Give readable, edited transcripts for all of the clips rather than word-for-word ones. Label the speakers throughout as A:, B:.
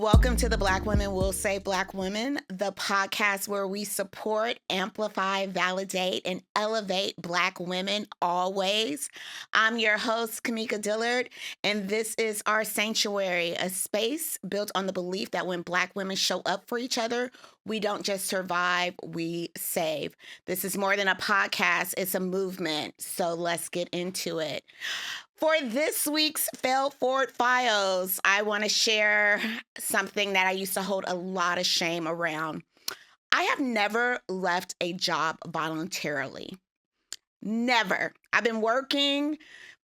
A: Welcome to the Black Women Will Save Black Women, the podcast where we support, amplify, validate, and elevate Black women always. I'm your host, Kamika Dillard, and this is our sanctuary, a space built on the belief that when Black women show up for each other, we don't just survive, we save. This is more than a podcast, it's a movement. So let's get into it. For this week's Fail Forward Files, I want to share something that I used to hold a lot of shame around. I have never left a job voluntarily. Never. I've been working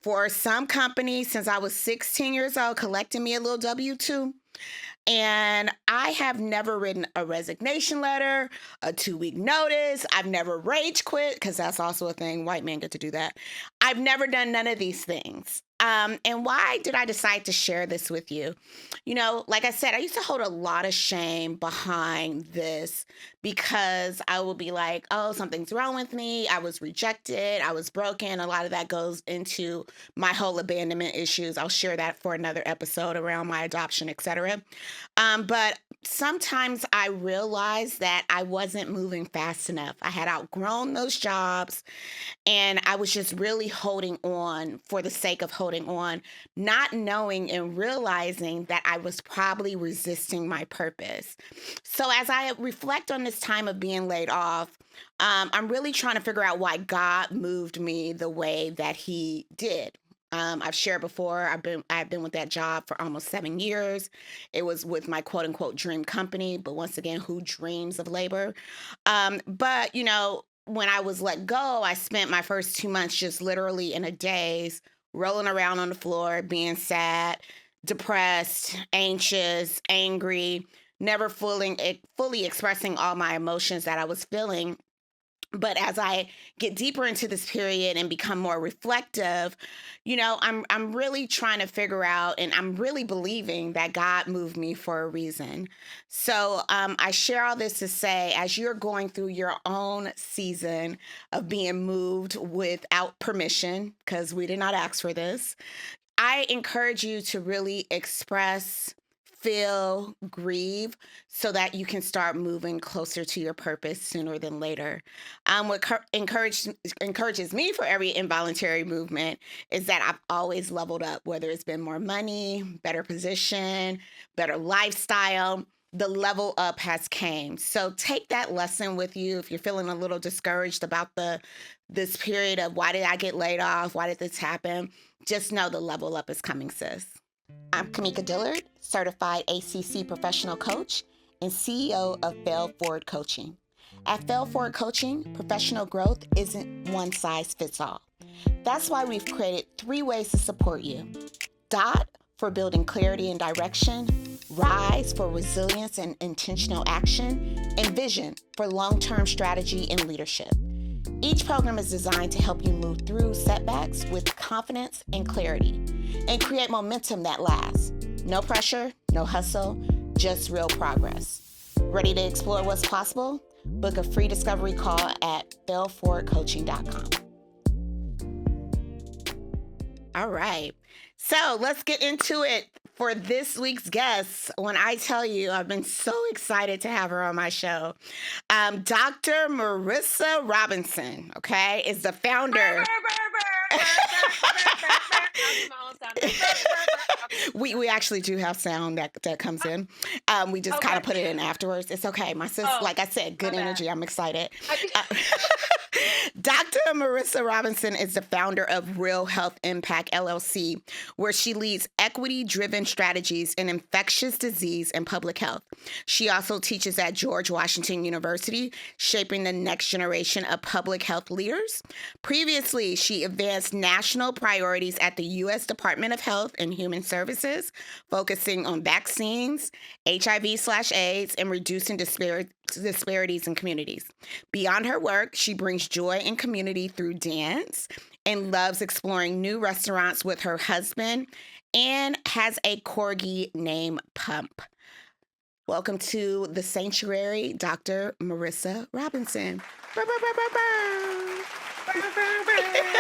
A: for some company since I was 16 years old, collecting me a little W-2. And I have never written a resignation letter, a 2-week notice. I've never rage quit, because that's also a thing. White men get to do that. I've never done none of these things. And why did I decide to share this with you? You know, like I said, I used to hold a lot of shame behind this because I will be like, oh, something's wrong with me. I was rejected. I was broken. A lot of that goes into my whole abandonment issues. I'll share that for another episode around my adoption, etc. But sometimes I realized that I wasn't moving fast enough. I had outgrown those jobs and I was just really holding on for the sake of holding on, not knowing and realizing that I was probably resisting my purpose. So as I reflect on this time of being laid off, I'm really trying to figure out why God moved me the way that he did. I've shared before, I've been with that job for almost 7 years. It was with my quote unquote dream company, but once again, who dreams of labor? But you know, when I was let go, I spent my first 2 months just literally in a daze, rolling around on the floor, being sad, depressed, anxious, angry, never fully expressing all my emotions that I was feeling. But as I get deeper into this period and become more reflective, you know, I'm really trying to figure out, and I'm really believing that God moved me for a reason. So I share all this to say, as you're going through your own season of being moved without permission, because we did not ask for this, I encourage you to really express, feel, grieve, so that you can start moving closer to your purpose sooner than later. What encourages me for every involuntary movement is that I've always leveled up, whether it's been more money, better position, better lifestyle. The level up has came. So take that lesson with you if you're feeling a little discouraged about this period of why did I get laid off? Why did this happen? Just know the level up is coming, sis. I'm Kamika Dillard, certified ACC professional coach and CEO of S.A.V.E Forward Coaching. At S.A.V.E Forward Coaching, professional growth isn't one size fits all. That's why we've created 3 ways to support you. DOT for building clarity and direction, RISE for resilience and intentional action, and VISION for long-term strategy and leadership. Each program is designed to help you move through setbacks with confidence and clarity and create momentum that lasts. No pressure, no hustle, just real progress. Ready to explore what's possible? Book a free discovery call at 𝗴𝘂𝗂𝘁.com. All right, so let's get into it. For this week's guest, when I tell you, I've been so excited to have her on my show. Dr. Marissa Robinson, okay, is the founder. We actually do have sound that comes in. We just kind of put it in afterwards. It's okay. My sis, like I said, good energy. I'm excited. Dr. Marissa Robinson is the founder of Real Health Impact, LLC, where she leads equity-driven strategies in infectious disease and public health. She also teaches at George Washington University, shaping the next generation of public health leaders. Previously, she advanced national priorities at the U.S. Department of Health and Human Services, focusing on vaccines, HIV/AIDS, and reducing disparities in communities. Beyond her work, she brings joy in community through dance and loves exploring new restaurants with her husband and has a corgi named Pump. Welcome to the sanctuary, Dr. Marissa Robinson.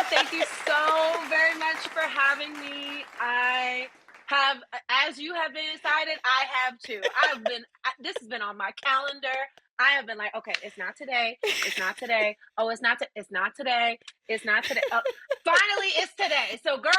B: Thank you so very much for having me. I have, as you have been excited, I have too. This has been on my calendar. I have been like, okay, it's not today. It's not today. Oh, it's not today. It's not today. Oh, finally, it's today. So, girl,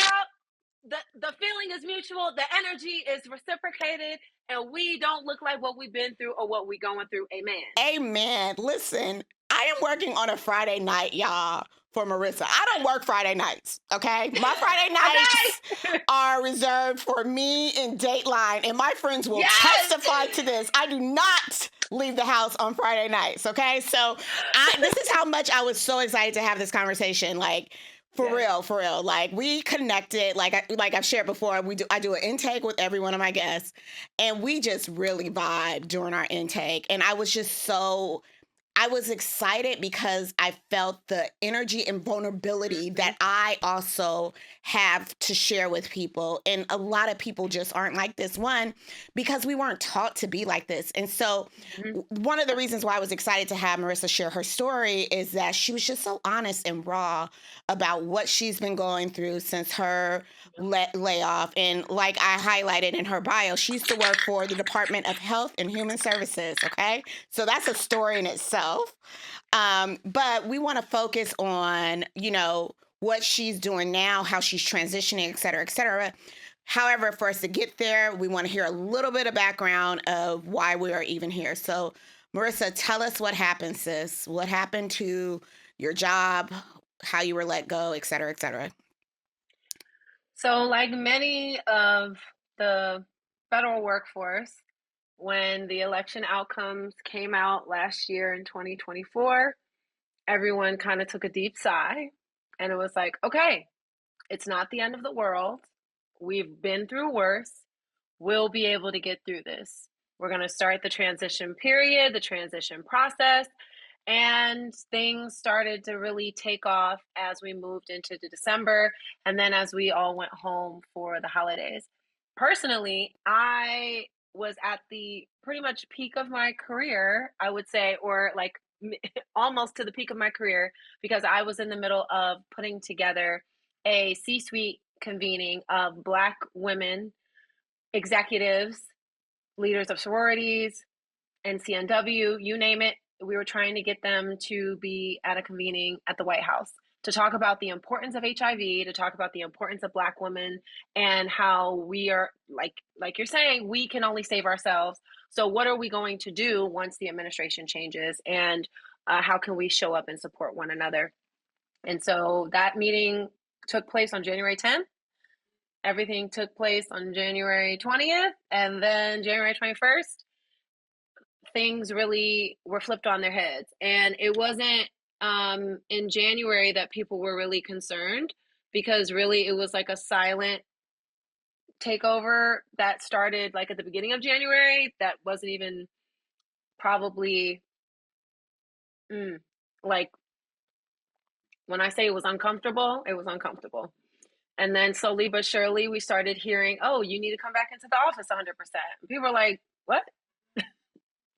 B: the feeling is mutual. The energy is reciprocated, and we don't look like what we've been through or what we're going through. Amen.
A: Amen. Listen, I am working on a Friday night, y'all, for Marissa. I don't work Friday nights, okay? My Friday nights are reserved for me and Dateline, and my friends will testify to this. I do not leave the house on Friday nights, okay? So this is how much I was so excited to have this conversation. Like, for real. Like, we connected. Like I've shared before, I do an intake with every one of my guests, and we just really vibe during our intake. And I was excited because I felt the energy and vulnerability that I also have to share with people. And a lot of people just aren't like this, one, because we weren't taught to be like this. And so one of the reasons why I was excited to have Marissa share her story is that she was just so honest and raw about what she's been going through since her layoff. And like I highlighted in her bio, she used to work for the Department of Health and Human Services, okay? So that's a story in itself. But we want to focus on, what she's doing now, how she's transitioning, et cetera, et cetera. However, for us to get there, we want to hear a little bit of background of why we are even here. So, Marissa, tell us what happened, sis. What happened to your job, how you were let go, et cetera, et cetera.
B: So, like many of the federal workforce, when the election outcomes came out last year in 2024, everyone kind of took a deep sigh, and it was like, okay, it's not the end of the world. We've been through worse. We'll be able to get through this. We're going to start the transition period, the transition process, and things started to really take off as we moved into December, and then as we all went home for the holidays. Personally, I was at the pretty much peak of my career, I would say, or like almost to the peak of my career, because I was in the middle of putting together a C-suite convening of Black women, executives, leaders of sororities, NCNW, you name it. We were trying to get them to be at a convening at the White House to talk about the importance of HIV, to talk about the importance of Black women, and how we are, like you're saying, we can only save ourselves. So what are we going to do once the administration changes, and how can we show up and support one another? And so that meeting took place on January 10th. Everything took place on January 20th, and then January 21st, things really were flipped on their heads. And it wasn't in January that people were really concerned, because really it was like a silent takeover that started like at the beginning of January that wasn't even probably like, when I say it was uncomfortable, it was uncomfortable. And then slowly but surely we started hearing, oh, you need to come back into the office 100%. And people were like, what?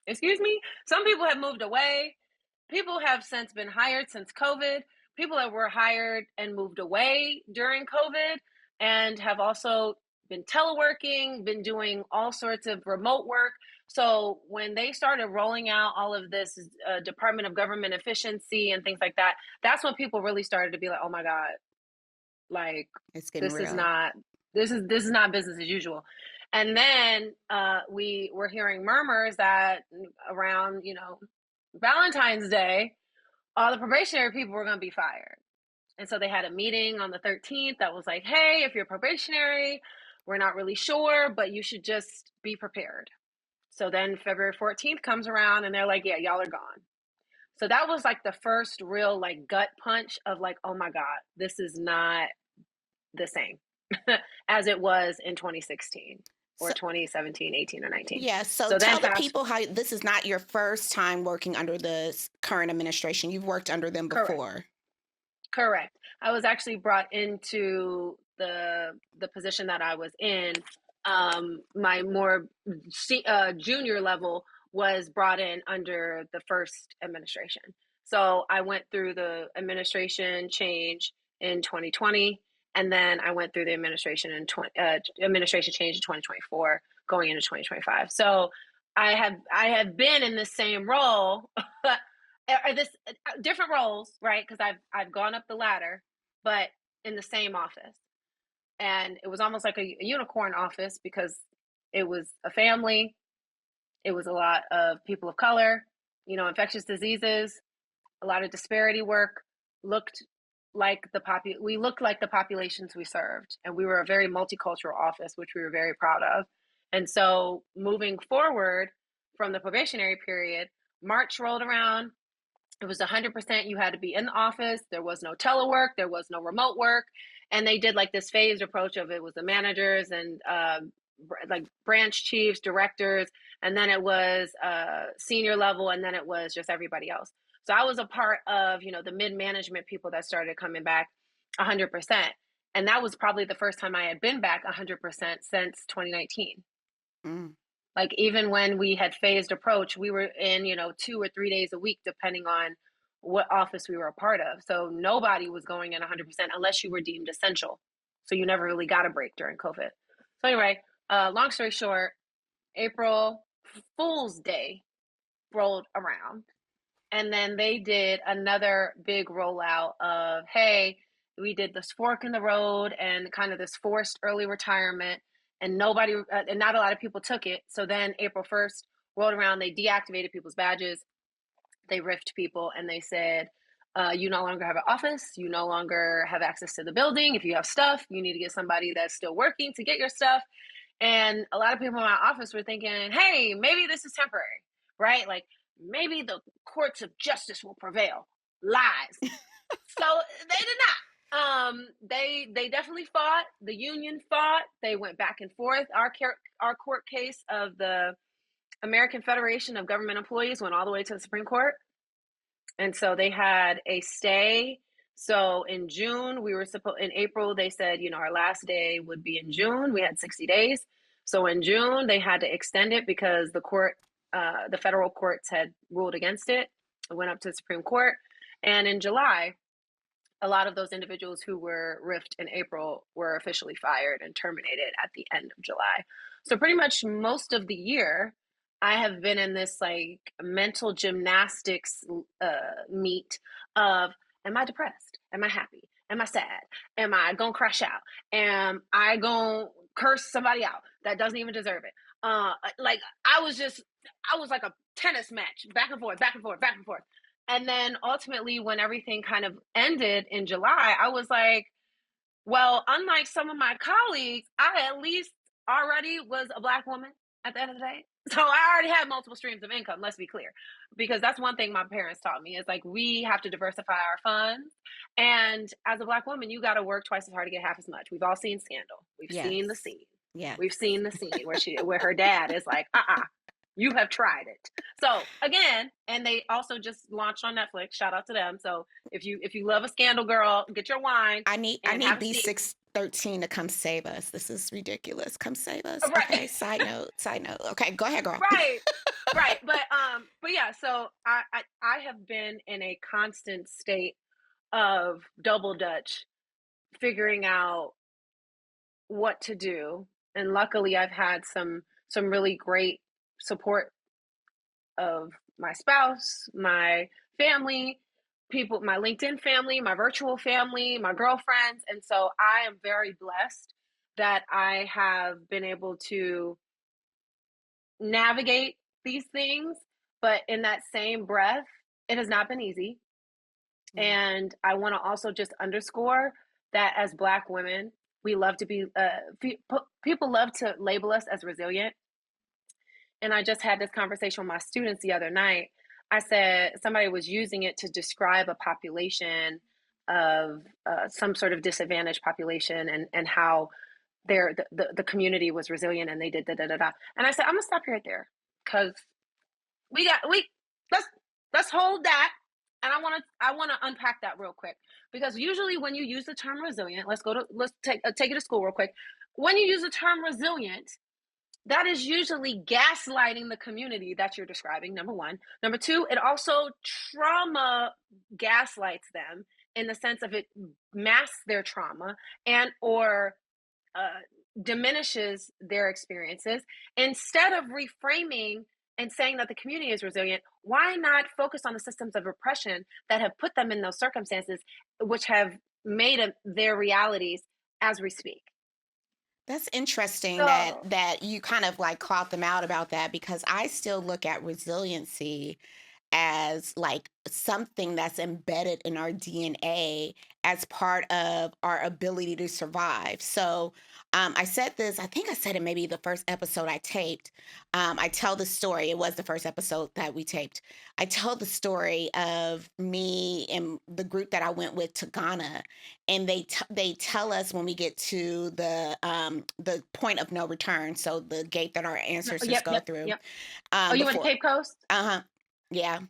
B: Excuse me? Some people have moved away. People have since been hired since COVID. People that were hired and moved away during COVID and have also been teleworking, been doing all sorts of remote work. So when they started rolling out all of this Department of Government Efficiency and things like that, that's when people really started to be like, oh my God, like
A: it's getting real.
B: This is not business as usual. And then we were hearing murmurs that around, Valentine's Day, all the probationary people were going to be fired. And so they had a meeting on the 13th that was like, hey, if you're probationary, we're not really sure, but you should just be prepared. So then February 14th comes around and they're like, yeah, y'all are gone. So that was like the first real like gut punch of like, oh my God, this is not the same as it was in 2016 or 2017, 18, or 19.
A: Yeah, so tell the people how this is not your first time working under the current administration. You've worked under them before.
B: Correct. I was actually brought into the position that I was in. My more junior level was brought in under the first administration. So I went through the administration change in 2020. And then I went through the administration administration change in 2024, going into 2025. So I have been in the same role, or this different roles, right? Because I've gone up the ladder, but in the same office, and it was almost like a unicorn office because it was a family, it was a lot of people of color, infectious diseases, a lot of disparity work. Looked like we looked like the populations we served, and we were a very multicultural office, which we were very proud of. And so moving forward from the probationary period, March rolled around. It was 100%. You had to be in the office. There was no telework. There was no remote work. And they did like this phased approach of it was the managers and like branch chiefs, directors, and then it was senior level, and then it was just everybody else. So I was a part of, the mid-management people that started coming back 100%. And that was probably the first time I had been back 100% since 2019.
A: Mm.
B: Like even when we had phased approach, we were in, 2 or 3 days a week, depending on what office we were a part of. So nobody was going in 100% unless you were deemed essential. So you never really got a break during COVID. So anyway, long story short, April Fool's Day rolled around. And then they did another big rollout of, hey, we did this fork in the road and kind of this forced early retirement, and not a lot of people took it. So then April 1st rolled around, they deactivated people's badges, they riffed people, and they said, you no longer have an office, you no longer have access to the building. If you have stuff, you need to get somebody that's still working to get your stuff. And a lot of people in my office were thinking, hey, maybe this is temporary, right? Like maybe the courts of justice will prevail. Lies. So they did not. They definitely fought. The union fought. They went back and forth. Our court case of the American Federation of Government Employees went all the way to the Supreme Court. And so they had a stay. So in June, in April, they said, our last day would be in June. We had 60 days. So in June, they had to extend it because the federal courts had ruled against it. It went up to the Supreme Court. And in July, a lot of those individuals who were riffed in April were officially fired and terminated at the end of July. So pretty much most of the year, I have been in this like mental gymnastics meet of, am I depressed? Am I happy? Am I sad? Am I gonna crash out? Am I gonna curse somebody out that doesn't even deserve it? Like I was like a tennis match, back and forth, back and forth, back and forth. And then ultimately, when everything kind of ended in July, I was like, well, unlike some of my colleagues, I at least already was a Black woman at the end of the day. So I already had multiple streams of income, let's be clear. Because that's one thing my parents taught me is like, we have to diversify our funds. And as a Black woman, you got to work twice as hard to get half as much. We've all seen Scandal. We've seen the scene.
A: Yeah.
B: We've seen the scene where her dad is like, you have tried it. So again, and they also just launched on Netflix. Shout out to them. So if you love a Scandal girl, get your wine.
A: I need B613 to come save us. This is ridiculous. Come save us.
B: Right.
A: Okay. Side note. Okay, go ahead, girl.
B: Right. Right. But yeah, so I have been in a constant state of double dutch, figuring out what to do. And luckily I've had some really great support of my spouse, my family, people, my LinkedIn family, my virtual family, my girlfriends. And so I am very blessed that I have been able to navigate these things. But in that same breath, it has not been easy. And I want to also just underscore that as Black women, we love to be, people love to label us as resilient. And I just had this conversation with my students the other night. I said somebody was using it to describe a population of some sort of disadvantaged population and how the community was resilient and they did da-da-da-da. And I said, I'm gonna stop you right there because let's hold that. And I want to unpack that real quick because usually when you use the term resilient, let's take it to school real quick. When you use the term resilient, that is usually gaslighting the community that you're describing, number one. Number two, it also trauma gaslights them in the sense of it masks their trauma and or diminishes their experiences. Instead of reframing and saying that the community is resilient, why not focus on the systems of oppression that have put them in those circumstances, which have made their realities as we speak?
A: That's interesting that
B: So,
A: you kind of like caught them out about that, because I still look at resiliency as like something that's embedded in our DNA as part of our ability to survive. So I said this, I think I said it maybe the first episode I taped. I tell the story, it was the first episode that we taped. I tell the story of me and the group that I went with to Ghana, and they tell us when we get to the point of no return, so the gate that our ancestors
B: yep,
A: go
B: yep,
A: through,
B: yep. Oh, you went to
A: before.
B: Cape Coast?
A: Uh-huh. Yeah.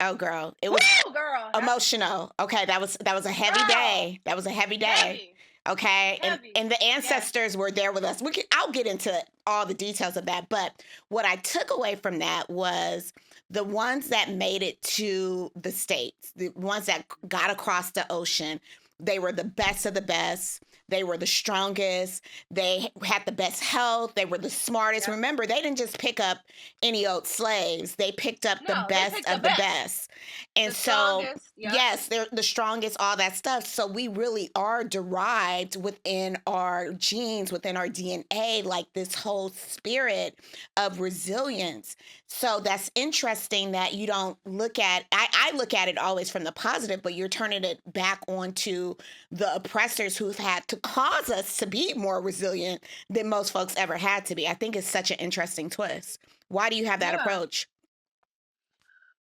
A: Oh, girl, it was
B: Woo, girl,
A: emotional. Okay, that was a heavy
B: girl,
A: day. That was a heavy day.
B: heavy,
A: Okay, and
B: heavy.
A: the
B: Yes.
A: ancestors were there with us. I'll get into all the details of that, but what I took away from that was the ones that made it to the States, the ones that got across the ocean. They were the best of the best. They were the strongest. They had the best health. They were the smartest.
B: Yep.
A: Remember, they didn't just pick up any old slaves. They picked up the
B: No, they
A: best
B: picked the
A: of the
B: best,
A: best. And
B: the
A: so,
B: strongest. Yep.
A: yes, they're the strongest, all that stuff. So we really are derived within our genes, within our DNA, like this whole spirit of resilience. So that's interesting that you don't look at, I look at it always from the positive, but you're turning it back onto the oppressors who've had to cause us to be more resilient than most folks ever had to be. I think it's such an interesting twist. Why do you have that
B: Yeah.
A: approach?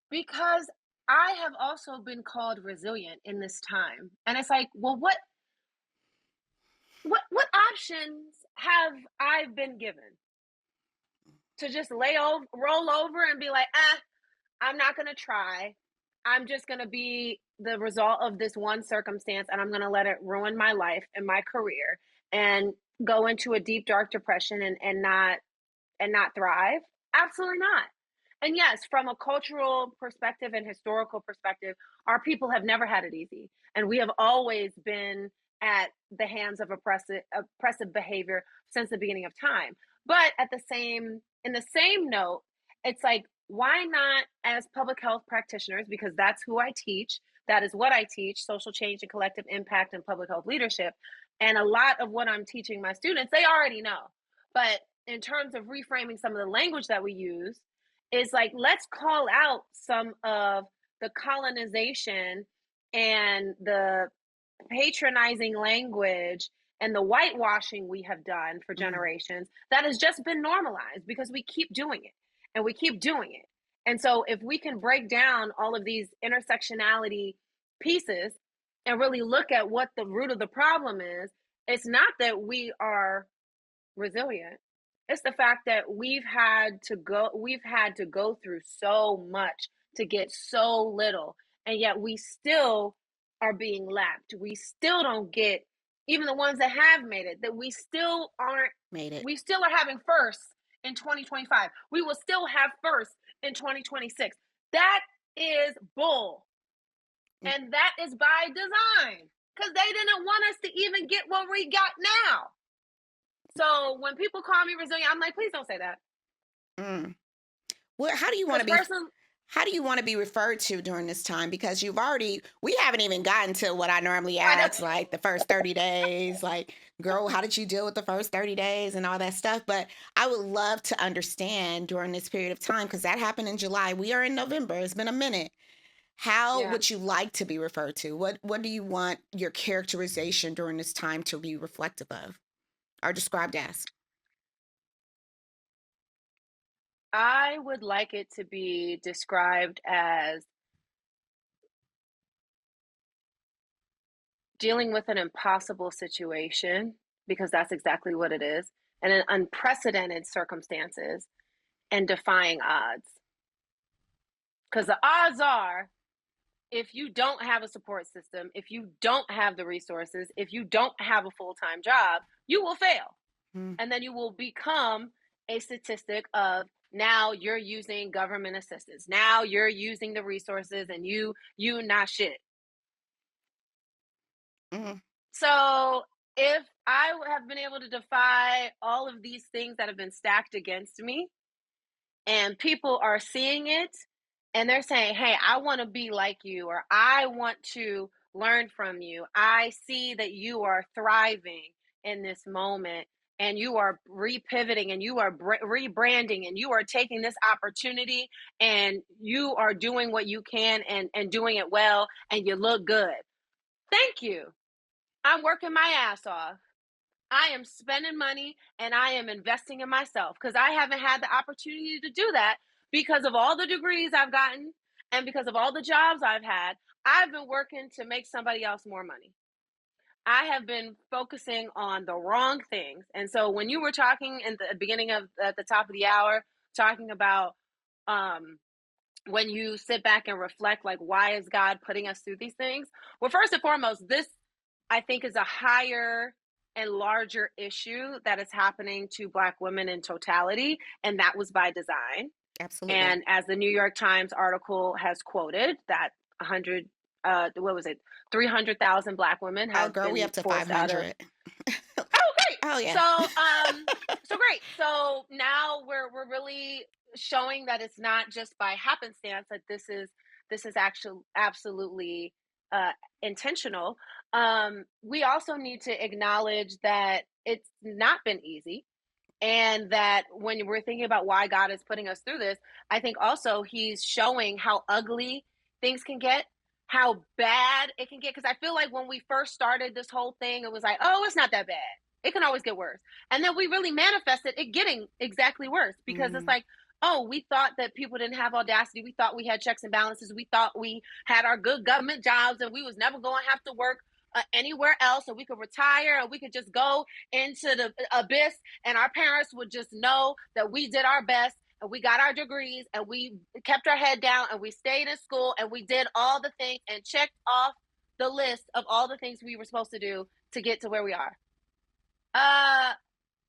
B: Because I have also been called resilient in this time. And it's like, well, what options have I been given? To just roll over and be like, I'm not gonna try. I'm just gonna be the result of this one circumstance and I'm gonna let it ruin my life and my career and go into a deep dark depression and not thrive? Absolutely not. And yes, from a cultural perspective and historical perspective, our people have never had it easy. And we have always been at the hands of oppressive behavior since the beginning of time. But in the same note, it's like, why not as public health practitioners, because that's who I teach, that is what I teach, social change and collective impact and public health leadership. And a lot of what I'm teaching my students, they already know. But in terms of reframing some of the language that we use, is like, let's call out some of the colonization and the patronizing language and the whitewashing we have done for
A: Mm.
B: generations that has just been normalized because we keep doing it and we keep doing it. And so if we can break down all of these intersectionality pieces and really look at what the root of the problem is, it's not that we are resilient. It's the fact that we've had to go through so much to get so little, and yet we still are being lapped. We still don't get, even the ones that have made it, that we still aren't,
A: Made it.
B: we still are having first in 2025. We will still have first in 2026. That is bull.
A: Mm.
B: And that is by design because they didn't want us to even get what we got now. So when people call me resilient, I'm like, please don't say that.
A: Mm. Well, how do you want
B: Because
A: to be?
B: person,
A: How do you want to be referred to during this time? Because we haven't even gotten to what I normally
B: I know.
A: ask, like the first 30 days, like, girl, how did you deal with the first 30 days and all that stuff? But I would love to understand during this period of time, because that happened in July. We are in November. It's been a minute. How
B: Yeah.
A: would you like to be referred to? What do you want your characterization during this time to be reflective of or described as?
B: I would like it to be described as dealing with an impossible situation, because that's exactly what it is, and an unprecedented circumstances and defying odds. Because the odds are, if you don't have a support system, if you don't have the resources, if you don't have a full-time job, you will fail.
A: Mm.
B: And then you will become a statistic of, now you're using government assistance. Now you're using the resources and you not shit.
A: Mhm.
B: So if I have been able to defy all of these things that have been stacked against me, and people are seeing it and they're saying, "Hey, I want to be like you," or "I want to learn from you. I see that you are thriving in this moment and you are repivoting and you are rebranding and you are taking this opportunity and you are doing what you can and doing it well and you look good. Thank you. I'm working my ass off. I am spending money and I am investing in myself because I haven't had the opportunity to do that because of all the degrees I've gotten and because of all the jobs I've had. I've been working to make somebody else more money. I have been focusing on the wrong things. And so when you were talking in the beginning of at the top of the hour, talking about um, when you sit back and reflect, like, why is God putting us through these things? Well, first and foremost, this I think is a higher and larger issue that is happening to Black women in totality, and that was by design.
A: Absolutely.
B: And as the New York Times article has quoted, that 100, what was it, 300,000 Black women
A: Oh,
B: have
A: girl, we
B: been
A: up to
B: forced out of.
A: 500.
B: Oh, great.
A: Oh,
B: So,
A: yeah.
B: so great. So now we're really showing that it's not just by happenstance that this is actually absolutely uh, intentional. We also need to acknowledge that it's not been easy, and that when we're thinking about why God is putting us through this, I think also He's showing how ugly things can get, how bad it can get. Because I feel like when we first started this whole thing, it was like, oh, it's not that bad. It can always get worse. And then we really manifested it getting exactly worse because it's
A: Mhm.
B: like, oh, we thought that people didn't have audacity. We thought we had checks and balances. We thought we had our good government jobs and we was never going to have to work anywhere else, and we could retire and we could just go into the abyss and our parents would just know that we did our best and we got our degrees and we kept our head down and we stayed in school and we did all the things and checked off the list of all the things we were supposed to do to get to where we are. Uh,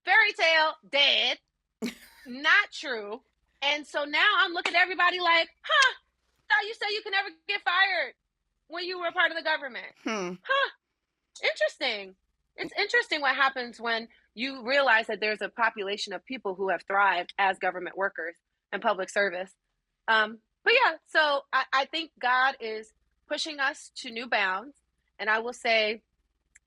B: Fairy tale dead, not true. And so now I'm looking at everybody like, huh, thought you said you could never get fired when you were a part of the government.
A: Hmm.
B: Huh, interesting. It's interesting what happens when you realize that there's a population of people who have thrived as government workers and public service. But yeah, so I think God is pushing us to new bounds. And I will say,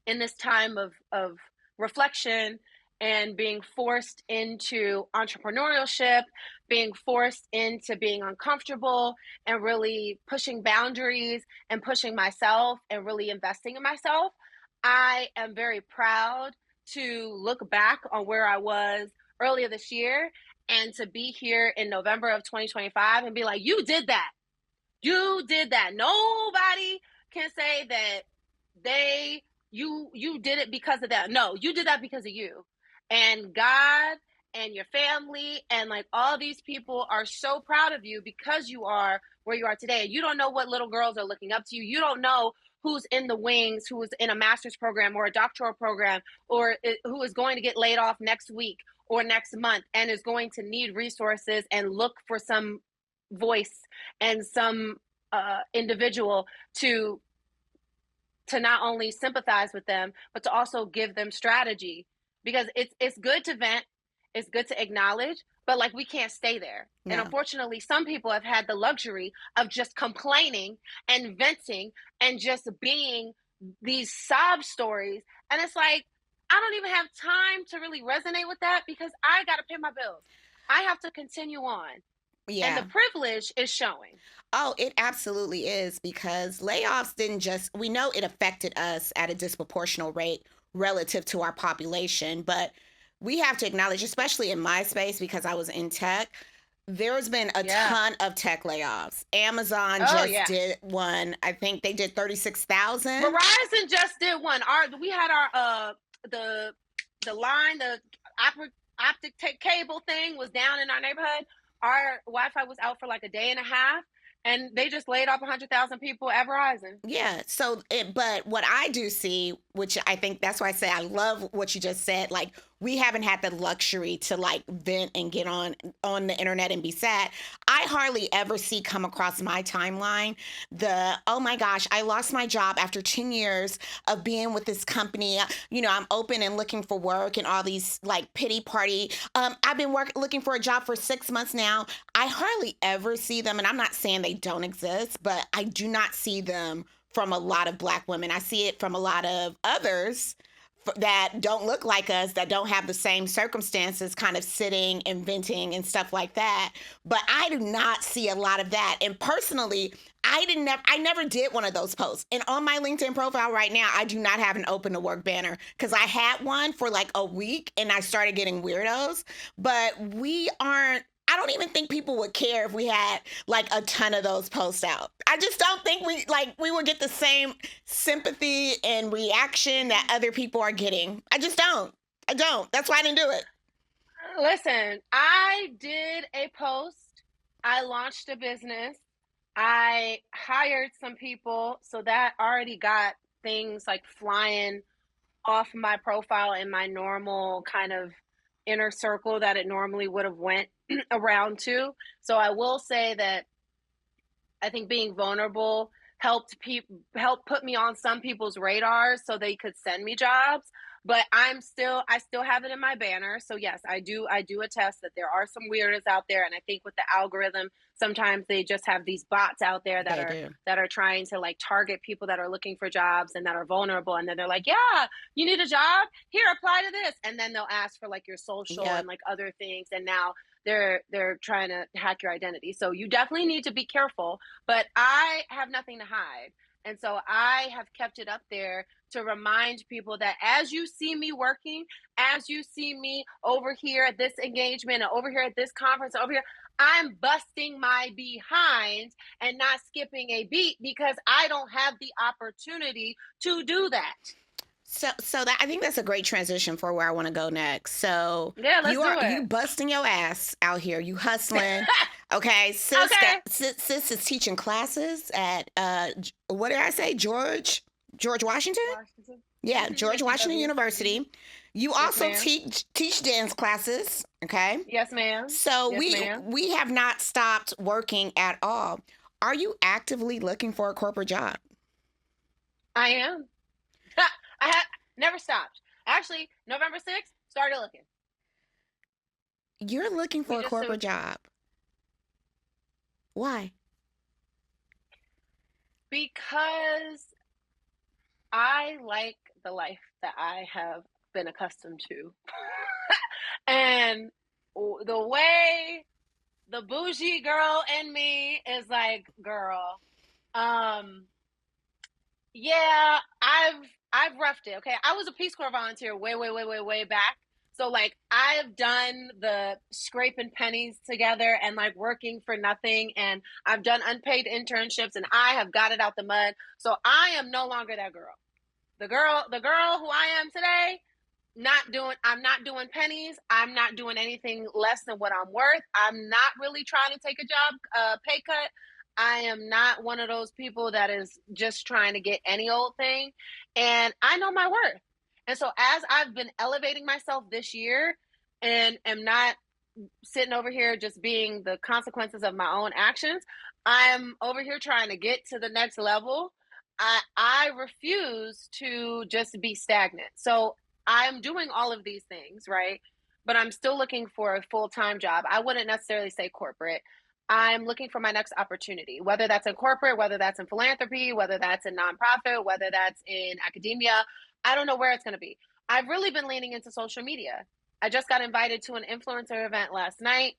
B: in this time of reflection and being forced into entrepreneurship, being forced into being uncomfortable and really pushing boundaries and pushing myself and really investing in myself, I am very proud to look back on where I was earlier this year and to be here in November of 2025 and be like, you did that. You did that. Nobody can say that they you did it because of that. No, you did that because of you. And God and your family and like all these people are so proud of you because you are where you are today. You don't know what little girls are looking up to you. You don't know who's in the wings, who is in a master's program or a doctoral program, or who is going to get laid off next week or next month and is going to need resources and look for some voice and some individual to not only sympathize with them but to also give them strategy, because it's good to vent, it's good to acknowledge, but like we can't stay there. And
A: No.
B: unfortunately some people have had the luxury of just complaining and venting and just being these sob stories, and it's like I don't even have time to really resonate with that because I got to pay my bills. I have to continue on, and the
A: Yeah.
B: privilege is showing.
A: Oh, it absolutely is because layoffs didn't just, we know it affected us at a disproportional rate relative to our population, but we have to acknowledge, especially in my space, because I was in tech, there's been a
B: Yeah.
A: ton of tech layoffs. Amazon
B: Oh
A: just
B: yeah.
A: did one. I think they did 36,000.
B: Verizon just did one. We had our the line, the optic cable thing was down in our neighborhood. Our Wi-Fi was out for like a day and a half, and they just laid off 100,000 people at Verizon.
A: Yeah. So, but what I do see, which I think that's why I say I love what you just said, like we haven't had the luxury to like vent and get on the internet and be sad. I hardly ever see come across my timeline the, oh my gosh, I lost my job after 10 years of being with this company. You know, I'm open and looking for work and all these like pity party. I've been looking for a job for 6 months now. I hardly ever see them, and I'm not saying they don't exist, but I do not see them from a lot of Black women. I see it from a lot of others that don't look like us, that don't have the same circumstances, kind of sitting and venting and stuff like that. But I do not see a lot of that. And personally, I never did one of those posts. And on my LinkedIn profile right now, I do not have an open to work banner because I had one for like a week and I started getting weirdos. But we aren't, I don't even think people would care if we had like a ton of those posts out. I just don't think we would get the same sympathy and reaction that other people are getting. I just don't. I don't. That's why I didn't do it.
B: Listen, I did a post. I launched a business. I hired some people, so that already got things like flying off my profile in my normal kind of inner circle that it normally would have went around to. So I will say that I think being vulnerable helped put me on some people's radars so they could send me jobs. But I still have it in my banner. So yes, I do attest that there are some weirdos out there. And I think with the algorithm, sometimes they just have these bots out there that are trying to like target people that are looking for jobs and that are vulnerable. And then they're like, yeah, you need a job? Here, apply to this. And then they'll ask for like your social and like other things. And now they're trying to hack your identity. So you definitely need to be careful, but I have nothing to hide. And so I have kept it up there to remind people that as you see me working, as you see me over here at this engagement, over here at this conference, over here, I'm busting my behind and not skipping a beat because I don't have the opportunity to do that.
A: So that I think that's a great transition for where I want to go next. So
B: yeah, you
A: busting your ass out here, you hustling. Okay, sis is teaching classes at what did I say, George Washington? Yeah, George Washington University. You also teach dance classes, okay?
B: Yes, ma'am.
A: So we have not stopped working at all. Are you actively looking for a corporate job?
B: I am. I have never stopped. Actually, November 6th, started looking.
A: You're looking for a corporate job. Why? Because
B: I like the life that I have been accustomed to. And the way the bougie girl in me is like, girl, yeah, I've roughed it. Okay. I was a Peace Corps volunteer way back. So like I've done the scraping pennies together and like working for nothing. And I've done unpaid internships and I have got it out the mud. So I am no longer that girl. The girl who I am today, I'm not doing pennies. I'm not doing anything less than what I'm worth. I'm not really trying to take a job, pay cut. I am not one of those people that is just trying to get any old thing. And I know my worth. And so as I've been elevating myself this year and am not sitting over here just being the consequences of my own actions, I'm over here trying to get to the next level. I refuse to just be stagnant. So I'm doing all of these things, right? But I'm still looking for a full-time job. I wouldn't necessarily say corporate. I'm looking for my next opportunity, whether that's in corporate, whether that's in philanthropy, whether that's in nonprofit, whether that's in academia. I don't know where it's going to be. I've really been leaning into social media. I just got invited to an influencer event last night.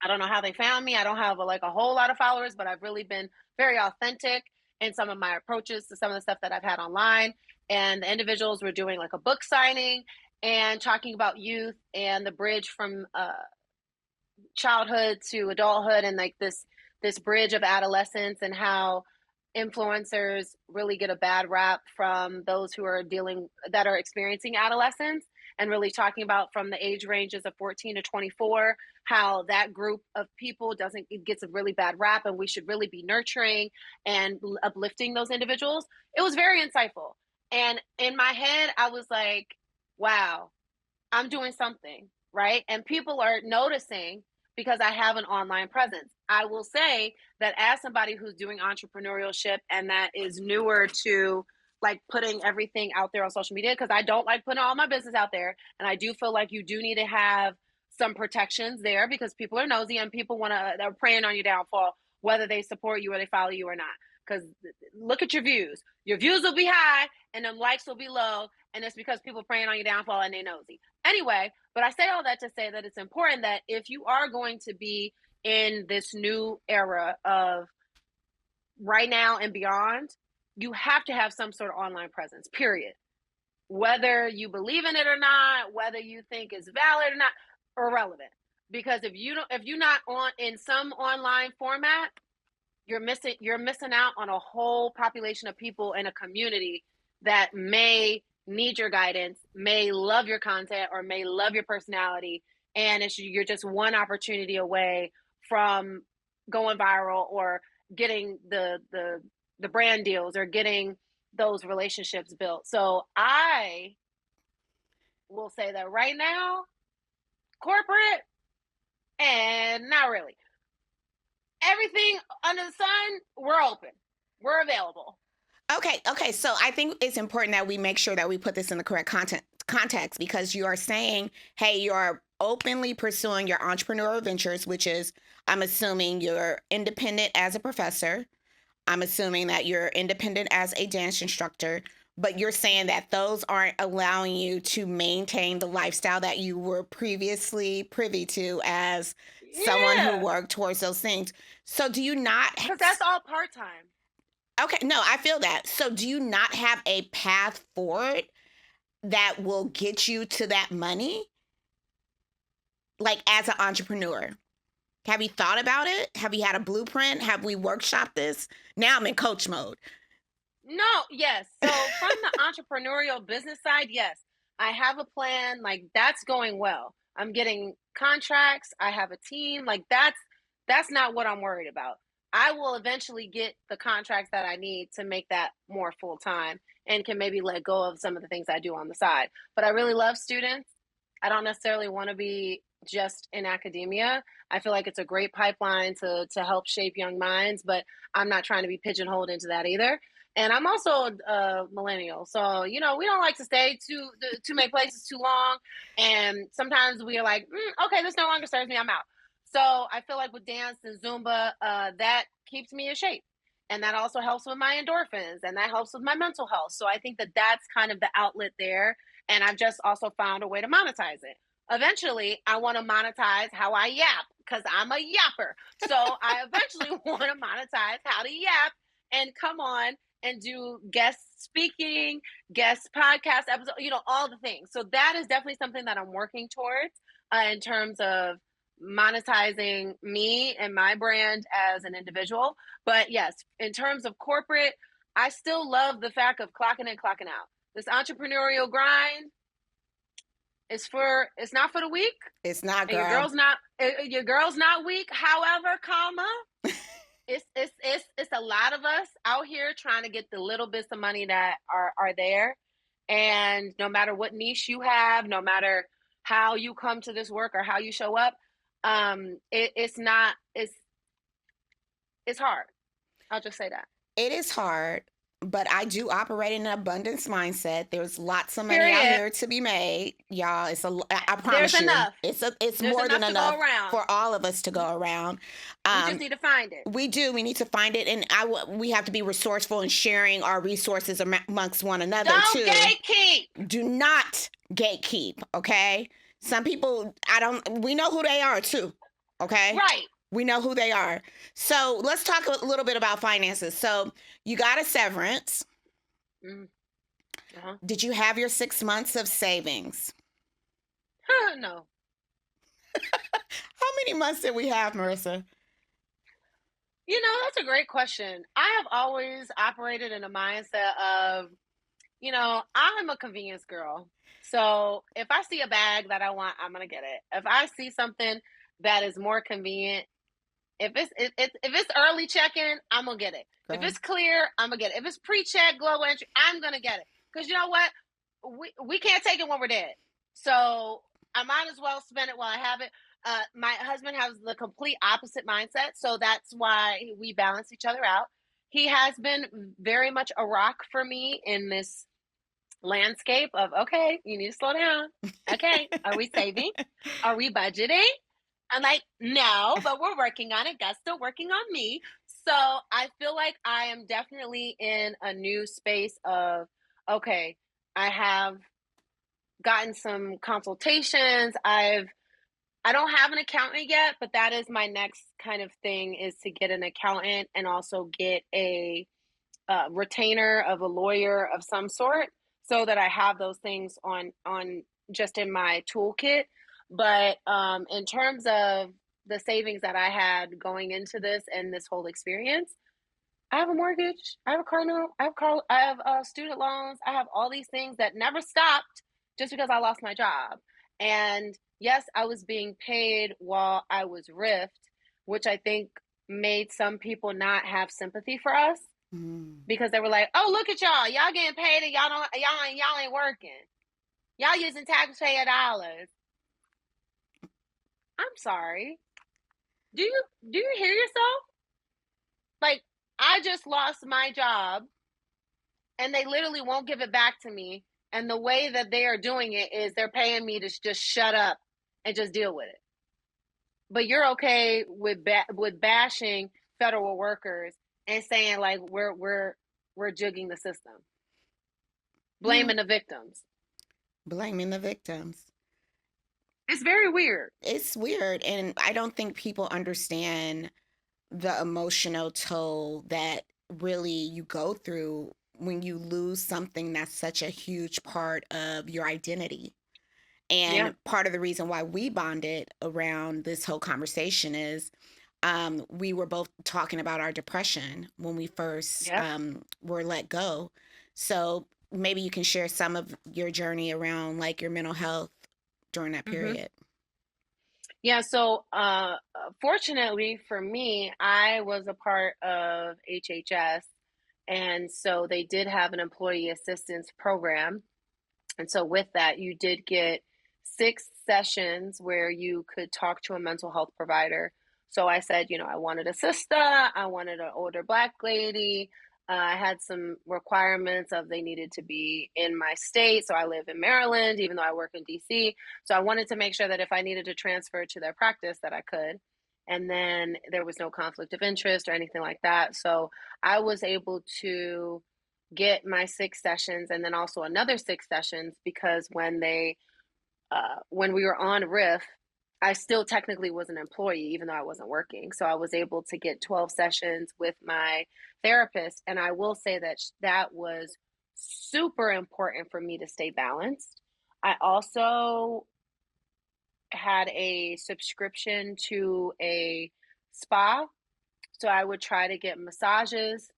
B: I don't know how they found me. I don't have a whole lot of followers, but I've really been very authentic in some of my approaches to some of the stuff that I've had online. And the individuals were doing like a book signing and talking about youth and the bridge from childhood to adulthood and like this bridge of adolescence and how influencers really get a bad rap from those who are that are experiencing adolescence, and really talking about from the age ranges of 14 to 24, how that group of people gets a really bad rap and we should really be nurturing and uplifting those individuals. It was very insightful. And in my head, I was like, wow, I'm doing something, right? And people are noticing because I have an online presence. I will say that as somebody who's doing entrepreneurship and that is newer to like putting everything out there on social media, because I don't like putting all my business out there. And I do feel like you do need to have some protections there because people are nosy and people they're preying on your downfall, whether they support you or they follow you or not. Because look at your views. Your views will be high and the likes will be low. And it's because people preying on your downfall and they nosy. Anyway, but I say all that to say that it's important that if you are going to be in this new era of right now and beyond, you have to have some sort of online presence, period. Whether you believe in it or not, whether you think it's valid or not, irrelevant. Because if you're not on in some online format, you're missing out on a whole population of people in a community that may need your guidance, may love your content, or may love your personality, and you're just one opportunity away from going viral or getting the brand deals or getting those relationships built. So I will say that right now, corporate and not really. Everything under the sun, we're open. We're available.
A: Okay. So I think it's important that we make sure that we put this in the correct context because you are saying, hey, you're openly pursuing your entrepreneurial ventures, which is, I'm assuming you're independent as a professor. I'm assuming that you're independent as a dance instructor, but you're saying that those aren't allowing you to maintain the lifestyle that you were previously privy to as someone who worked towards those things. So do you not?
B: Because that's all part-time.
A: Okay, no, I feel that. So do you not have a path forward that will get you to that money? Like as an entrepreneur? Have you thought about it? Have you had a blueprint? Have we workshopped this? Now I'm in coach mode.
B: No, yes. So from the entrepreneurial business side, yes. I have a plan. Like that's going well. I'm getting contracts. I have a team. Like that's not what I'm worried about. I will eventually get the contracts that I need to make that more full time and can maybe let go of some of the things I do on the side. But I really love students. I don't necessarily want to be just in academia. I feel like it's a great pipeline to help shape young minds, but I'm not trying to be pigeonholed into that either. And I'm also a millennial, so we don't like to stay too many places too long. And sometimes we are like, okay, this no longer serves me. I'm out. So I feel like with dance and Zumba, that keeps me in shape. And that also helps with my endorphins and that helps with my mental health. So I think that that's kind of the outlet there. And I've just also found a way to monetize it. Eventually, I want to monetize how I yap because I'm a yapper. So I eventually want to monetize how to yap and come on and do guest speaking, guest podcast episodes, all the things. So that is definitely something that I'm working towards in terms of monetizing me and my brand as an individual. But yes, in terms of corporate, I still love the fact of clocking in, clocking out. This entrepreneurial grind it's not for the weak.
A: It's not, girl.
B: Your girl's not weak. However, it's a lot of us out here trying to get the little bits of money that are there. And no matter what niche you have, no matter how you come to this work or how you show up, it's hard. I'll just say that.
A: It is hard, but I do operate in an abundance mindset. There's lots of money out here to be made, y'all. I promise
B: There's
A: you,
B: enough.
A: It's more than enough for all of us to go around.
B: We just need to find it.
A: We do. We need to find it, and we have to be resourceful in sharing our resources amongst one another too.
B: Don't gatekeep.
A: Do not gatekeep. Okay. Some people, we know who they are too. Okay.
B: Right.
A: We know who they are. So let's talk a little bit about finances. So you got a severance.
B: Uh-huh.
A: Did you have your 6 months of savings?
B: No.
A: How many months did we have, Marissa?
B: That's a great question. I have always operated in a mindset of, I'm a convenience girl. So if I see a bag that I want, I'm going to get it. If I see something that is more convenient, if it's early check-in, I'm going to get it. If it's clear, I'm going to get it. If it's pre-check, global entry, I'm going to get it. Because you know what? We can't take it when we're dead. So I might as well spend it while I have it. My husband has the complete opposite mindset, so that's why we balance each other out. He has been very much a rock for me in this landscape of, okay, you need to slow down. Okay, are we saving? Are we budgeting? I'm like, no, but we're working on it. God's still working on me. So I feel like I am definitely in a new space of, okay, I have gotten some consultations. I don't have an accountant yet, but that is my next kind of thing, is to get an accountant and also get a retainer of a lawyer of some sort, so that I have those things on just in my toolkit. But in terms of the savings that I had going into this and this whole experience, I have a mortgage, I have a car note, I have student loans, I have all these things that never stopped just because I lost my job. And yes, I was being paid while I was riffed, which I think made some people not have sympathy for us, because they were like, "Oh, look at y'all getting paid and y'all ain't working. Y'all using taxpayer dollars." I'm sorry. Do you hear yourself? Like, I just lost my job and they literally won't give it back to me. And the way that they are doing it is they're paying me to just shut up and just deal with it. But you're okay with bashing federal workers and saying like we're jigging the system, blaming the victims.
A: Blaming the victims.
B: It's very weird.
A: It's weird. And I don't think people understand the emotional toll that really you go through when you lose something that's such a huge part of your identity. And
B: Yeah.
A: part of the reason why we bonded around this whole conversation is we were both talking about our depression when we first were let go. So maybe you can share some of your journey around like your mental health during that period.
B: Yeah, so fortunately for me, I was a part of HHS, and so they did have an employee assistance program. And so with that, you did get 6 sessions where you could talk to a mental health provider. So I said, I wanted a sister, I wanted an older Black lady. I had some requirements of they needed to be in my state. So I live in Maryland, even though I work in DC. So I wanted to make sure that if I needed to transfer to their practice, that I could. And then there was no conflict of interest or anything like that. So I was able to get my 6 sessions and then also another 6 sessions, because when we were on RIF, I still technically was an employee even though I wasn't working. So I was able to get 12 sessions with my therapist, and I will say that that was super important for me to stay balanced. I also had a subscription to a spa, so I would try to get massages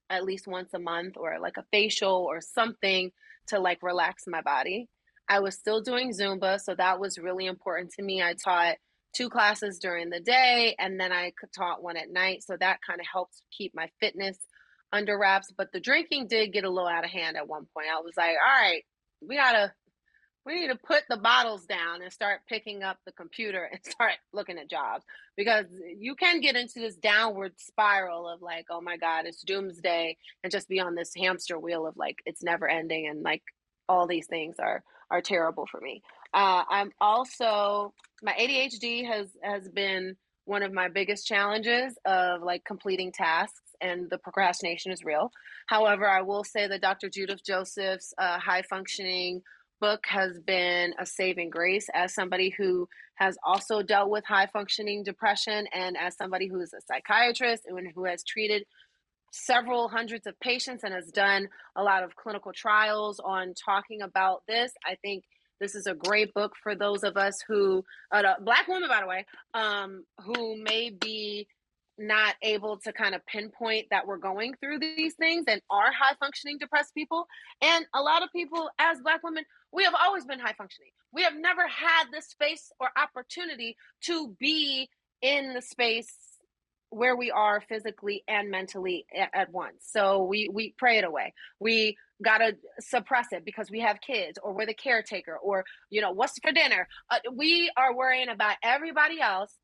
B: at least once a month, or like a facial or something to like relax my body. I was still doing Zumba, so that was really important to me. I taught 2 classes during the day and then I taught one at night, so that kind of helped keep my fitness under wraps. But the drinking did get a little out of hand at one point. I was like, all right, we need to put the bottles down and start picking up the computer and start looking at jobs, because you can get into this downward spiral of like, oh my God, it's doomsday, and just be on this hamster wheel of like, it's never ending. And like all these things are terrible for me. I'm also, my ADHD has been one of my biggest challenges of like completing tasks, and the procrastination is real. However, I will say that Dr. Judith Joseph's high functioning book has been a saving grace, as somebody who has also dealt with high functioning depression, and as somebody who is a psychiatrist and who has treated several hundreds of patients and has done a lot of clinical trials on talking about this. I think this is a great book for those of us who, Black women, by the way, who may be not able to kind of pinpoint that we're going through these things and are high functioning depressed people. And a lot of people as Black women, we have always been high functioning. We have never had the space or opportunity to be in the space where we are physically and mentally at once. So we pray it away. We gotta suppress it because we have kids, or we're the caretaker, or what's for dinner. We are worrying about everybody else,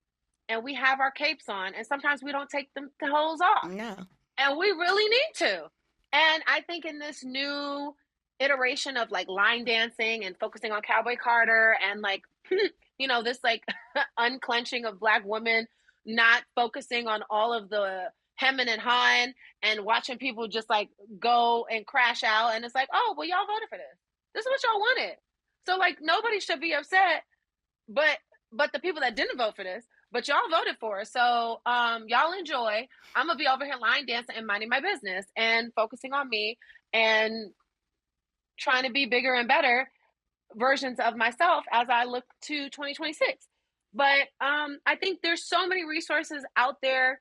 B: and we have our capes on, and sometimes we don't take the hose off.
A: No.
B: And we really need to. And I think in this new iteration of like line dancing and focusing on Cowboy Carter and like, this like unclenching of Black women, not focusing on all of the hemming and hawing and watching people just like go and crash out. And it's like, oh, well, y'all voted for this. This is what y'all wanted. So like nobody should be upset, but the people that didn't vote for this, but y'all voted for it. So y'all enjoy. I'm gonna be over here line dancing and minding my business and focusing on me and trying to be bigger and better versions of myself as I look to 2026. But I think there's so many resources out there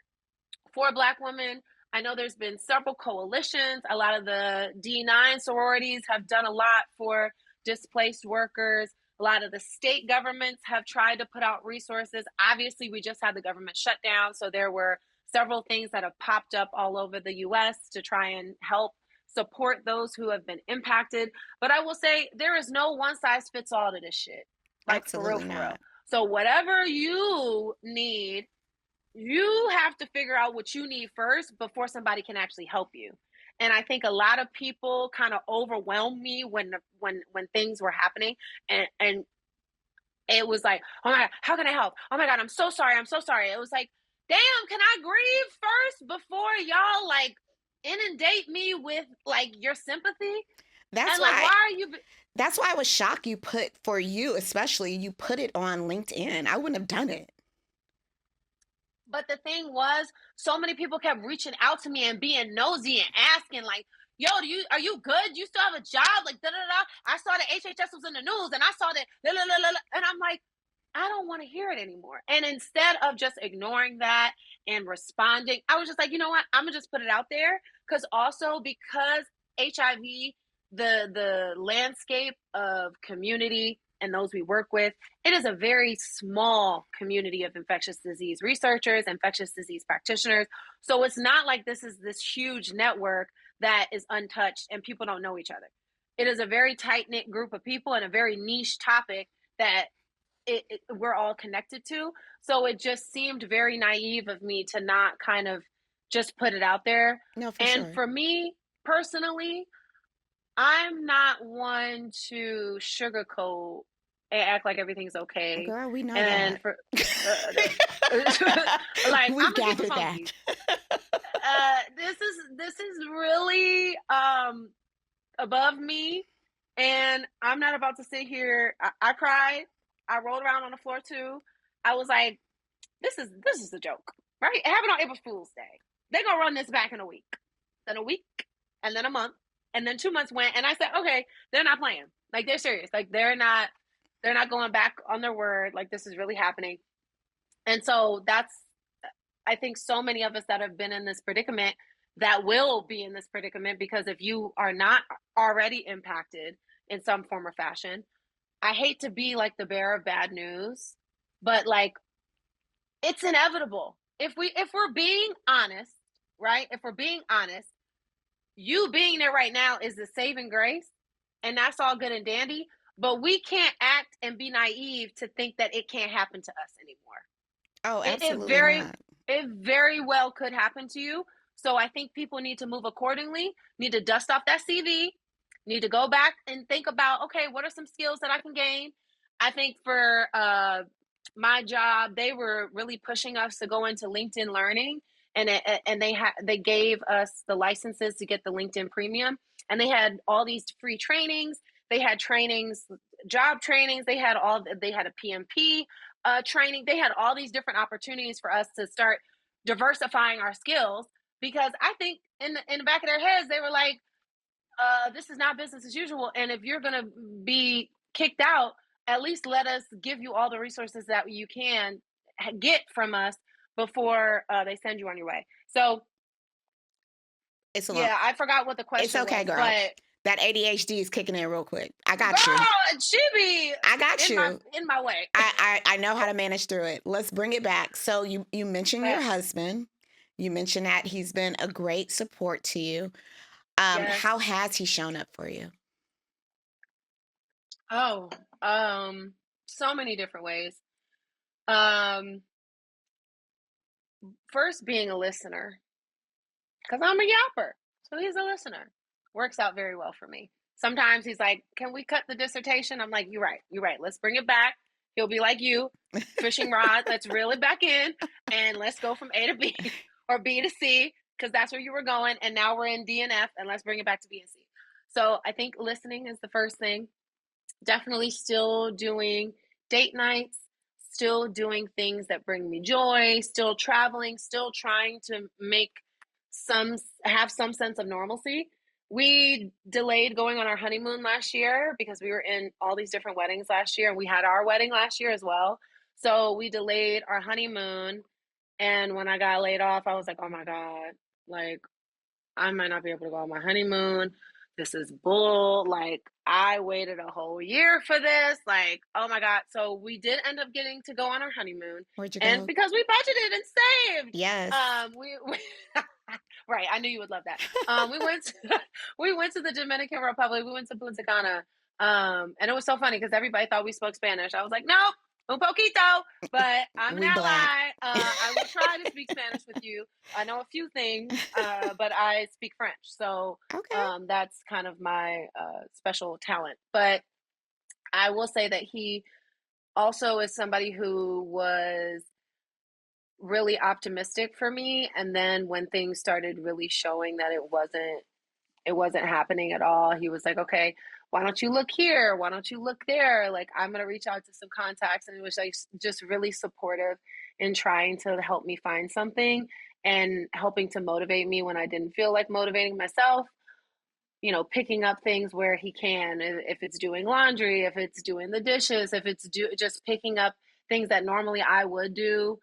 B: for Black women. I know there's been several coalitions. A lot of the D9 sororities have done a lot for displaced workers. A lot of the state governments have tried to put out resources. Obviously, we just had the government shutdown, so there were several things that have popped up all over the U.S. to try and help support those who have been impacted. But I will say there is no one size fits all to this shit. Like,
A: Absolutely
B: for real.
A: not.
B: So whatever you need, you have to figure out what you need first before somebody can actually help you. And I think a lot of people kind of overwhelmed me when things were happening, and it was like, oh my God, how can I help? Oh my God, I'm so sorry. It was like, damn, can I grieve first before y'all like inundate me with like your sympathy?
A: That's
B: and
A: why.
B: Like, why are you?
A: That's why I was shocked you put, for you especially, you put it on LinkedIn. I wouldn't have done it.
B: But the thing was, so many people kept reaching out to me and being nosy and asking, like, yo, are you good? You still have a job? Like, da-da-da. I saw that HHS was in the news, and I saw that, and I'm like, I don't want to hear it anymore. And instead of just ignoring that and responding, I was just like, you know what? I'm going to just put it out there. Because HIV, the landscape of community and those we work with, it is a very small community of infectious disease researchers, infectious disease practitioners. So it's not like this is this huge network that is untouched and people don't know each other. It is a very tight-knit group of people and a very niche topic that we're all connected to. So it just seemed very naive of me to not kind of just put it out there.
A: No, for
B: and
A: sure.
B: For me personally, I'm not one to sugarcoat and act like everyth's okay.
A: Girl, we know
B: and
A: that.
B: Like,
A: We've
B: I'm gonna keep it
A: gathered
B: funky.
A: that.
B: This is really above me, and I'm not about to sit here. I cried. I rolled around on the floor too. I was like, this is a joke, right? It happened on April Fool's Day. They're gonna run this back in a week, then a week, and then a month. And then 2 months went, and I said, okay, they're not playing. Like, they're serious. Like, they're not going back on their word. Like, this is really happening. And so I think so many of us that have been in this predicament that will be in this predicament, because if you are not already impacted in some form or fashion, I hate to be like the bearer of bad news, but like, it's inevitable. If we're being honest, right? If we're being honest, you being there right now is the saving grace, and that's all good and dandy, but we can't act and be naive to think that it can't happen to us anymore.
A: Oh, absolutely not.
B: It very well could happen to you. So I think people need to move accordingly, need to dust off that CV, need to go back and think about, okay, what are some skills that I can gain? I think for my job, they were really pushing us to go into LinkedIn Learning, and they gave us the licenses to get the LinkedIn Premium, and they had all these free trainings. They had trainings, job trainings. They had a PMP training. They had all these different opportunities for us to start diversifying our skills, because I think in the back of their heads, they were like, this is not business as usual. And if you're going to be kicked out, at least let us give you all the resources that you can get from us before they send you on your way. So
A: it's
B: I forgot what the question was.
A: It's okay, girl.
B: But
A: that ADHD is kicking in real quick. I got
B: girl,
A: you.
B: I
A: got you.
B: In my way.
A: I know how to manage through it. Let's bring it back. So you mentioned your husband. You mentioned that he's been a great support to you.
B: Yes.
A: How has he shown up for you?
B: Oh, so many different ways. Um, First being a listener, because I'm a yapper. So he's a listener. Works out very well for me. Sometimes he's like, "Can we cut the dissertation?" I'm like, "You're right. You're right. Let's bring it back." He'll be like you, fishing rod. Let's reel it back in and let's go from A to B or B to C because that's where you were going. And now we're in D and F and let's bring it back to B and C. So I think listening is the first thing. Definitely still doing date nights, still doing things that bring me joy, still traveling, still trying to have some sense of normalcy. We delayed going on our honeymoon last year because we were in all these different weddings last year, and we had our wedding last year as well. So we delayed our honeymoon, and when I got laid off, I was like, "Oh my God, like I might not be able to go on my honeymoon. This is bull. Like, I waited a whole year for this. Like, oh my God." So we did end up getting to go on our honeymoon.
A: Where'd you
B: And
A: go?
B: because we budgeted and saved,
A: Yes.
B: we right, I knew you would love that. We went to, we went to the Dominican Republic. We went to Punta Cana. And it was so funny because everybody thought we spoke Spanish. I was like, "Nope, un poquito, but I'm an
A: We black.
B: ally. I will try to speak Spanish with you. I know a few things, but I speak French. So
A: Okay.
B: that's kind of my special talent. But I will say that he also is somebody who was really optimistic for me. And then when things started really showing that it wasn't happening at all, he was like, "Okay, why don't you look here? Why don't you look there? Like, I'm going to reach out to some contacts." And it was like just really supportive in trying to help me find something and helping to motivate me when I didn't feel like motivating myself. Picking up things where he can, if it's doing laundry, if it's doing the dishes, if it's just picking up things that normally I would do,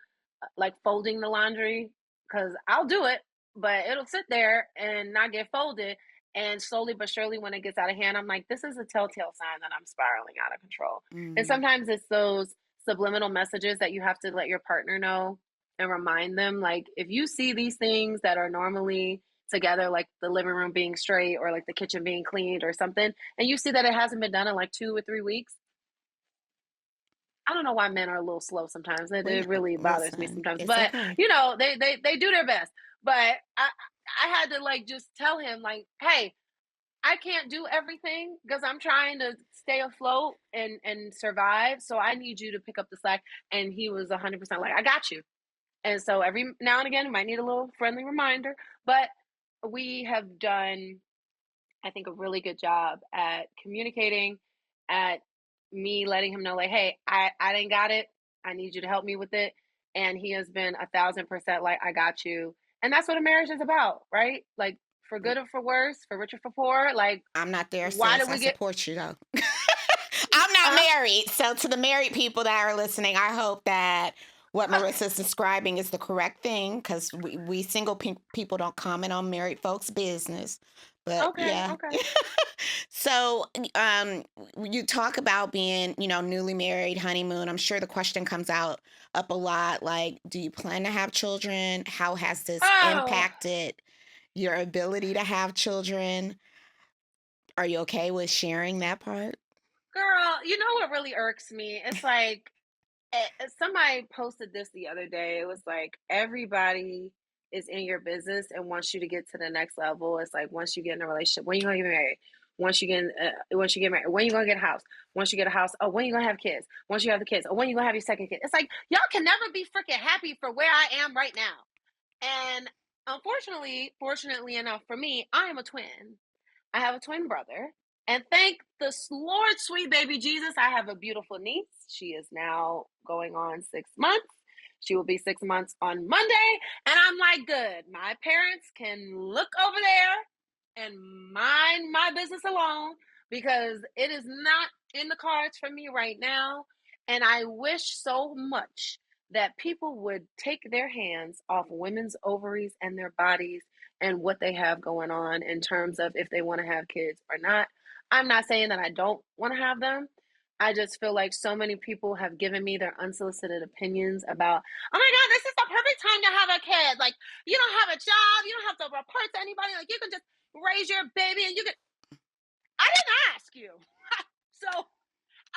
B: like folding the laundry, because I'll do it, but it'll sit there and not get folded. And slowly but surely, when it gets out of hand, I'm like, this is a telltale sign that I'm spiraling out of control. And
A: Mm.
B: sometimes it's those subliminal messages that you have to let your partner know and remind them. Like, if you see these things that are normally together, like the living room being straight or like the kitchen being cleaned or something, and you see that it hasn't been done in like 2 or 3 weeks, I don't know why men are a little slow sometimes. It really bothers me
A: Listen,
B: sometimes.
A: it's
B: But
A: okay.
B: they do their best. But I had to like just tell him like, "Hey, I can't do everything because I'm trying to stay afloat and survive. So I need you to pick up the slack." And he was 100% like, "I got you." And so every now and again, might need a little friendly reminder, but we have done, I think, a really good job at communicating, at me letting him know, like, "Hey, I didn't got it. I need you to help me with it." And he has been 1,000% like, "I got you." And that's what a marriage is about, right? Like, for good or for worse, for rich or for poor. Like,
A: I'm not there,
B: why do
A: sis. I
B: we get,
A: support you though. I'm not
B: uh,
A: married. So to the married people that are listening, I hope that what Marissa's describing is the correct thing because we single people don't comment on married folks' business. But
B: okay,
A: yeah.
B: okay.
A: So you talk about being, newly married, honeymoon. I'm sure the question comes out up a lot like, do you plan to have children? How has this
B: Oh,
A: impacted your ability to have children? Are you okay with sharing that part?
B: girl, you know what really irks me? It's like, somebody posted this the other day. It was like everybody is in your business and wants you to get to the next level. It's like once you get in a relationship, when you gonna get married? Once you get married, when you gonna get a house? Once you get a house, oh, when you gonna have kids? Once you have the kids, oh, when you gonna have your second kid? It's like y'all can never be freaking happy for where I am right now. And unfortunately, fortunately enough for me, I am a twin. I have a twin brother. And thank the Lord, sweet baby Jesus, I have a beautiful niece. She is now going on 6 months. She will be 6 months on Monday. And I'm like, good. My parents can look over there and mind my business alone because it is not in the cards for me right now. And I wish so much that people would take their hands off women's ovaries and their bodies and what they have going on in terms of if they want to have kids or not. I'm not saying that I don't want to have them. I just feel like so many people have given me their unsolicited opinions about, "Oh my God, this is the perfect time to have a kid. Like, you don't have a job, you don't have to report to anybody. Like, you can just raise your baby and you can. I didn't ask you. So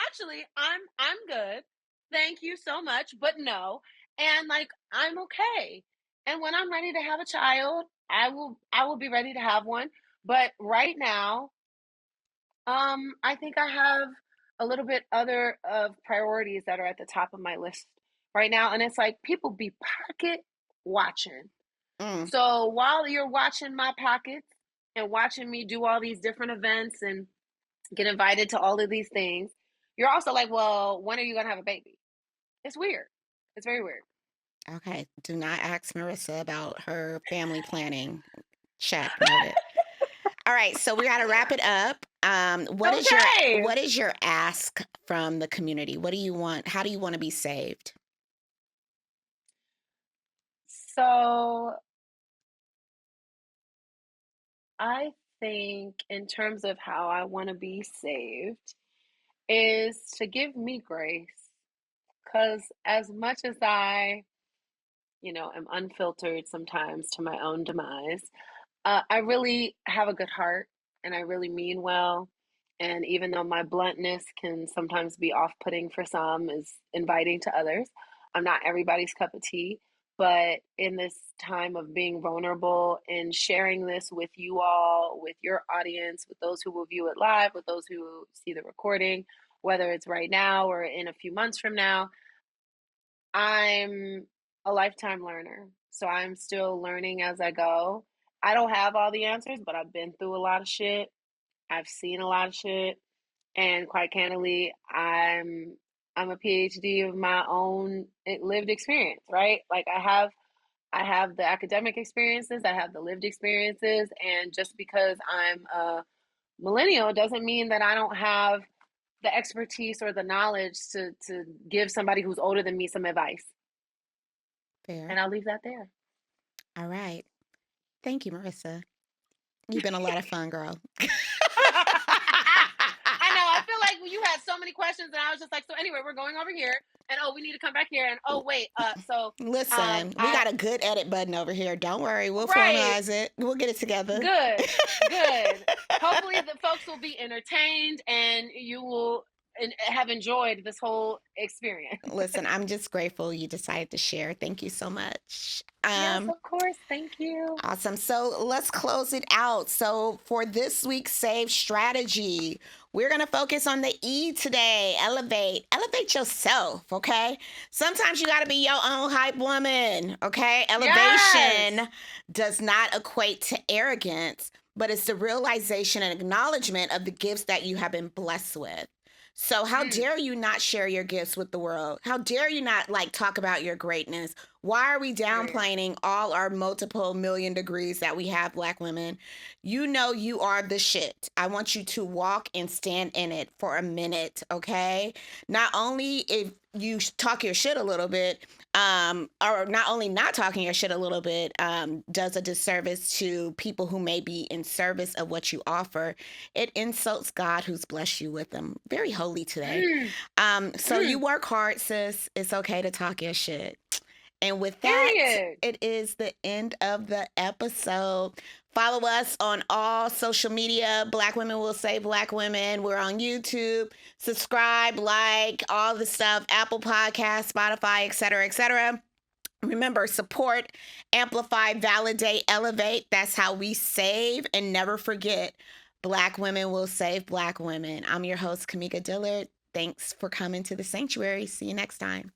B: actually, I'm good. Thank you so much, but no. And like, I'm okay. And when I'm ready to have a child, I will be ready to have one. But right now, I think I have a little bit other of priorities that are at the top of my list right now. And it's like people be pocket watching.
A: Mm.
B: So while you're watching my pockets and watching me do all these different events and get invited to all of these things, you're also like, well, when are you going to have a baby? It's weird. It's very weird.
A: Okay. Do not ask Marissa about her family planning. Check. Noted. All right, so we got to wrap it up.
B: Okay.
A: What is your ask from the community? What do you want? How do you want to be saved?
B: So I think in terms of how I want to be saved is to give me grace. Because as much as I, am unfiltered sometimes to my own demise, I really have a good heart and I really mean well. And even though my bluntness can sometimes be off putting for some, is inviting to others, I'm not everybody's cup of tea. But in this time of being vulnerable and sharing this with you all, with your audience, with those who will view it live, with those who see the recording, whether it's right now or in a few months from now, I'm a lifetime learner. So I'm still learning as I go. I don't have all the answers, but I've been through a lot of shit. I've seen a lot of shit. And quite candidly, I'm a PhD of my own lived experience, right? Like I have the academic experiences, I have the lived experiences, and just because I'm a millennial doesn't mean that I don't have the expertise or the knowledge to give somebody who's older than me some advice.
A: Fair.
B: And I'll leave that there.
A: All right. Thank you, Marissa. You've been a lot of fun, girl.
B: I know. I feel like you had so many questions, and I was just like, so anyway, we're going over here, and we need to come back here, and wait,
A: Listen, we got a good edit button over here. Don't worry, we'll
B: right.
A: formalize it. We'll get it together.
B: Good. Hopefully, the folks will be entertained, and you will have enjoyed this whole experience.
A: Listen, I'm just grateful you decided to share. Thank you so much.
B: Yes, of course. Thank you.
A: Awesome. So let's close it out. So for this week's SAVE strategy, we're going to focus on the E today. Elevate. Elevate yourself, okay? Sometimes you got to be your own hype woman, okay? Elevation does not equate to arrogance, but it's the realization and acknowledgement of the gifts that you have been blessed with. So how dare you not share your gifts with the world? How dare you not talk about your greatness? Why are we downplaying all our multiple million degrees that we have, Black women? You know you are the shit. I want you to walk and stand in it for a minute, okay? Not only if you talk your shit a little bit, or not only not talking your shit a little bit, does a disservice to people who may be in service of what you offer. It insults God who's blessed you with them. Very holy today. So you work hard, sis. It's okay to talk your shit. And with that, it is the end of the episode. Follow us on all social media. Black Women Will Save Black Women. We're on YouTube. Subscribe, like, all the stuff. Apple Podcasts, Spotify, etc., etc. Remember, support, amplify, validate, elevate. That's how we save. And never forget, Black Women Will Save Black Women. I'm your host, Kamika Dillard. Thanks for coming to the sanctuary. See you next time.